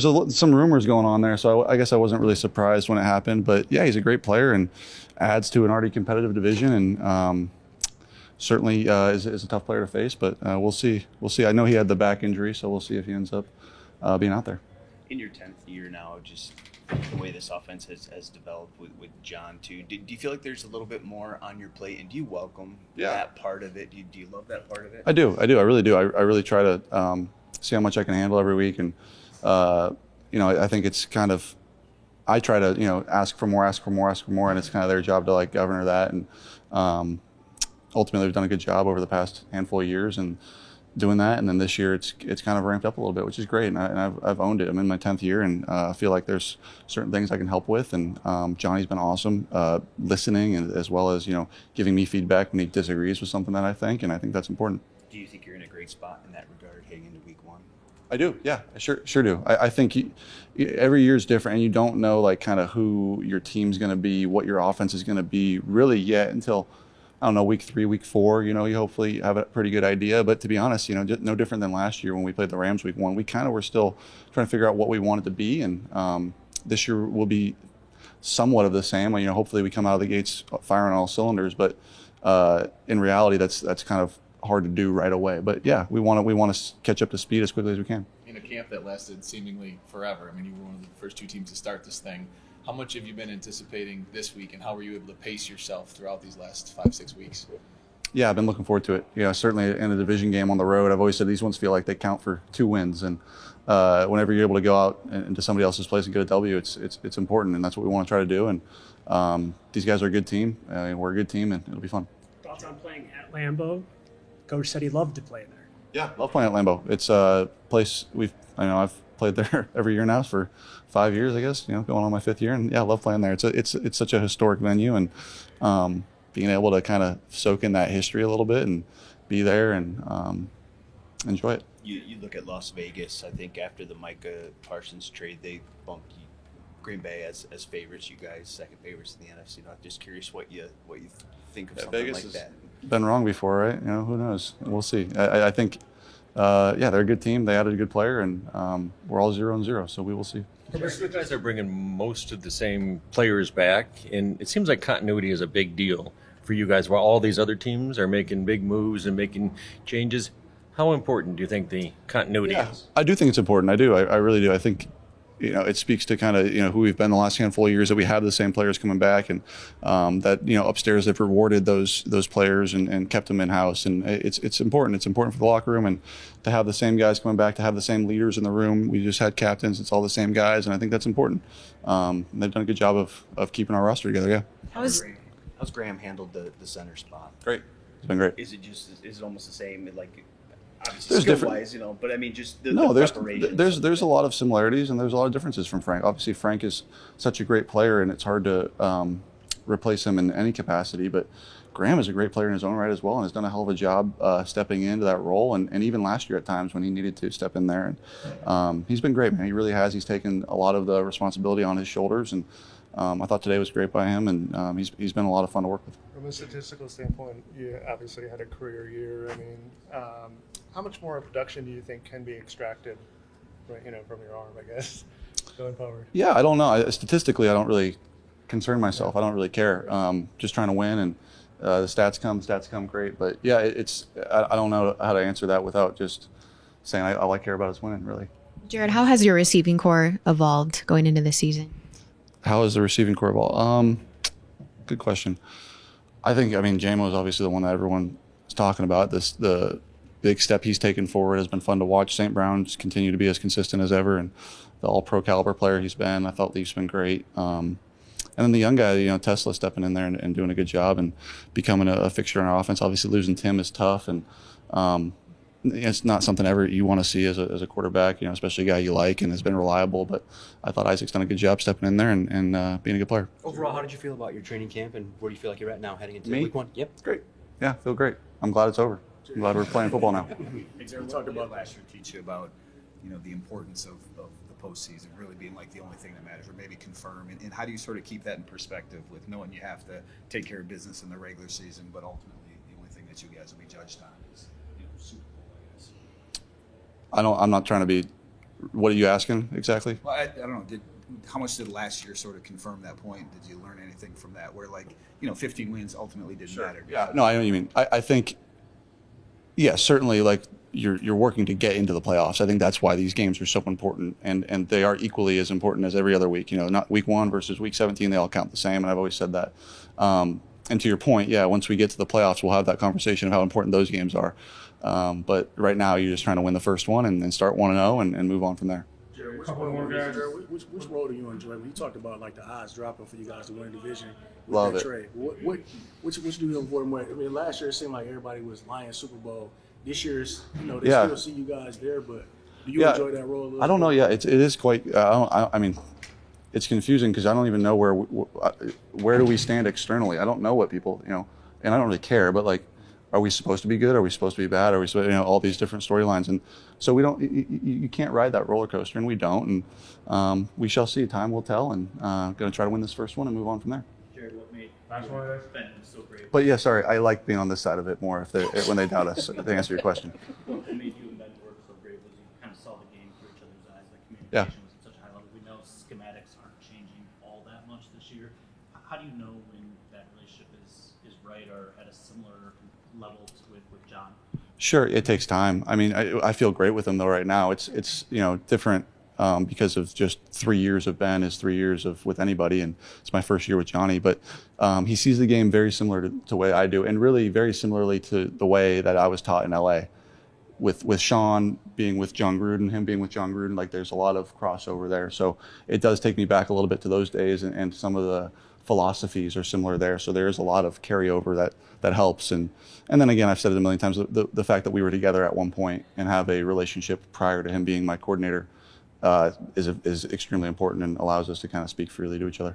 There was some rumors going on there, so I guess I wasn't really surprised when it happened. But yeah, he's a great player and adds to an already competitive division, and certainly is a tough player to face. But we'll see. We'll see. I know he had the back injury, so we'll see if he ends up being out there. In your 10th year now, just the way this offense has developed with John too, do you feel like there's a little bit more on your plate, and do you welcome that part of it? Do you love that part of it? I do. I really do. I really try to see how much I can handle every week, and I think it's kind of, I try to ask for more, and it's kind of their job to like govern that, and ultimately they've done a good job over the past handful of years and doing that, and then this year it's kind of ramped up a little bit, which is great, and I've owned it. I'm in my 10th year, and I feel like there's certain things I can help with, and Johnny's been awesome, listening, and as well as giving me feedback when he disagrees with something that I think, and I think that's important. Do you think you're in a great spot in that regard heading into week 1? I do, yeah, I sure do. I think every year is different, and you don't know like kind of who your team's going to be, what your offense is going to be really yet until, I don't know, week 3, week 4. You hopefully have a pretty good idea. But to be honest, just no different than last year when we played the Rams week 1. We kind of were still trying to figure out what we wanted to be, and this year will be somewhat of the same. Hopefully we come out of the gates firing on all cylinders, but in reality, that's kind of hard to do right away. But yeah, we want to catch up to speed as quickly as we can. In a camp that lasted seemingly forever, I mean, you were one of the first 2 teams to start this thing. How much have you been anticipating this week, and how were you able to pace yourself throughout these last 5-6 weeks? Yeah, I've been looking forward to it. Certainly in a division game on the road, I've always said these ones feel like they count for 2 wins, and whenever you're able to go out into somebody else's place and get a W, it's important, and that's what we want to try to do. And these guys are a good team. We're a good team, and it'll be fun. Thoughts on playing at Lambeau? Coach said he loved to play there. Yeah, love playing at Lambeau. It's a place I've played there every year now for 5 years, I guess. Going on my 5th year, and yeah, I love playing there. It's such a historic venue, and being able to kind of soak in that history a little bit and be there and enjoy it. You look at Las Vegas. I think after the Micah Parsons trade, they bumped Green Bay as favorites. You guys second favorites in the NFC. I'm just curious what you think of something Vegas like that. Been wrong before, right? Who knows? We'll see. I think, they're a good team. They added a good player, and we're all 0-0, so we will see. You guys are bringing most of the same players back, and it seems like continuity is a big deal for you guys. While all these other teams are making big moves and making changes, how important do you think the continuity is? I do think it's important. I do. I really do. I think it speaks to kind of who we've been the last handful of years, that we have the same players coming back, and that upstairs they've rewarded those players and kept them in house, and it's important. It's important for the locker room, and to have the same guys coming back, to have the same leaders in the room. We just had captains; it's all the same guys, and I think that's important. They've done a good job of keeping our roster together. Yeah. How's Graham handled the center spot? Great. It's been great. Is it almost the same? Like, there's skill-wise, but I mean, just the preparation. There's a lot of similarities, and there's a lot of differences from Frank. Obviously, Frank is such a great player, and it's hard to replace him in any capacity. But Graham is a great player in his own right as well, and has done a hell of a job stepping into that role, and even last year at times when he needed to step in there. And he's been great, man. He really has. He's taken a lot of the responsibility on his shoulders, and I thought today was great by him, and he's been a lot of fun to work with. From a statistical standpoint, you obviously had a career year. I mean, how much more production do you think can be extracted, from your arm, I guess, going forward? Yeah, I don't know. Statistically, I don't really concern myself. I don't really care. Just trying to win, and the stats come great. But yeah, I don't know how to answer that without just saying all I care about is winning, really. Jared, how has your receiving core evolved going into this season? How has the receiving core evolved? Good question. I think, JMO is obviously the one that everyone is talking about. The big step he's taken forward has been fun to watch. St. Brown's continue to be as consistent as ever, and the all-pro caliber player he's been. I thought Leaf's been great. And then the young guy, Tesla stepping in there and doing a good job and becoming a fixture in our offense. Obviously, losing Tim is tough, and it's not something ever you want to see as a quarterback, especially a guy you like and has been reliable. But I thought Isaac's done a good job stepping in there and being a good player. Overall, how did you feel about your training camp, and where do you feel like you're at now heading into Me? week 1? Yep. Great. Yeah, I feel great. I'm glad it's over. I'm glad we're playing football now. We talked about last year, teach you about the importance of the postseason really being like the only thing that matters, or maybe confirm. And how do you sort of keep that in perspective with knowing you have to take care of business in the regular season, but ultimately the only thing that you guys will be judged on is Super Bowl, I guess. I'm not trying to be What are you asking exactly? Well, I don't know. How much did last year sort of confirm that point? Did you learn anything from that? Where 15 wins ultimately didn't matter. Yeah, no, I know what you mean. I think, yeah, certainly you're working to get into the playoffs. I think that's why these games are so important, and they are equally as important as every other week. Not week 1 versus week 17, they all count the same, and I've always said that. And to your point, yeah, once we get to the playoffs, we'll have that conversation of how important those games are. But right now, you're just trying to win the first one and start 1-0 and move on from there. Jared, which role do you enjoy? When you talked about the odds dropping for you guys to win the division with Love that it. trade, which do you avoid more? I mean, last year it seemed like everybody was Lions Super Bowl. This year's, they still see you guys there, but do you enjoy that role a little I don't bit? know. Yeah, it is quite. I mean, it's confusing because I don't even know where do we stand externally. I don't know what people, and I don't really care. But are we supposed to be good? Are we supposed to be bad? Are we supposed, all these different storylines? And so we don't. You can't ride that roller coaster, and we don't. And we shall see. Time will tell. And going to try to win this first one and move on from there. Jared, what made Ben so great? But yeah, sorry, I like being on this side of it more when they doubt us. To answer your question. What made you and Ben work so great was you kind of saw the game through each other's eyes. Communication Yeah. was at such a high level. We know schematics aren't changing all that much this year. How do you know when that relationship is right or at a similar level with John? Sure, it takes time. I mean, I feel great with him though right now. It's different because of just 3 years of Ben is 3 years with anybody, and it's my first year with Johnny. But he sees the game very similar to the way I do, and really very similarly to the way that I was taught in LA. With Sean being with John Gruden, him being with John Gruden, there's a lot of crossover there. So it does take me back a little bit to those days, and some of the philosophies are similar there. So there is a lot of carryover that helps. And then again, I've said it a million times, the fact that we were together at one point and have a relationship prior to him being my coordinator is extremely important and allows us to kind of speak freely to each other.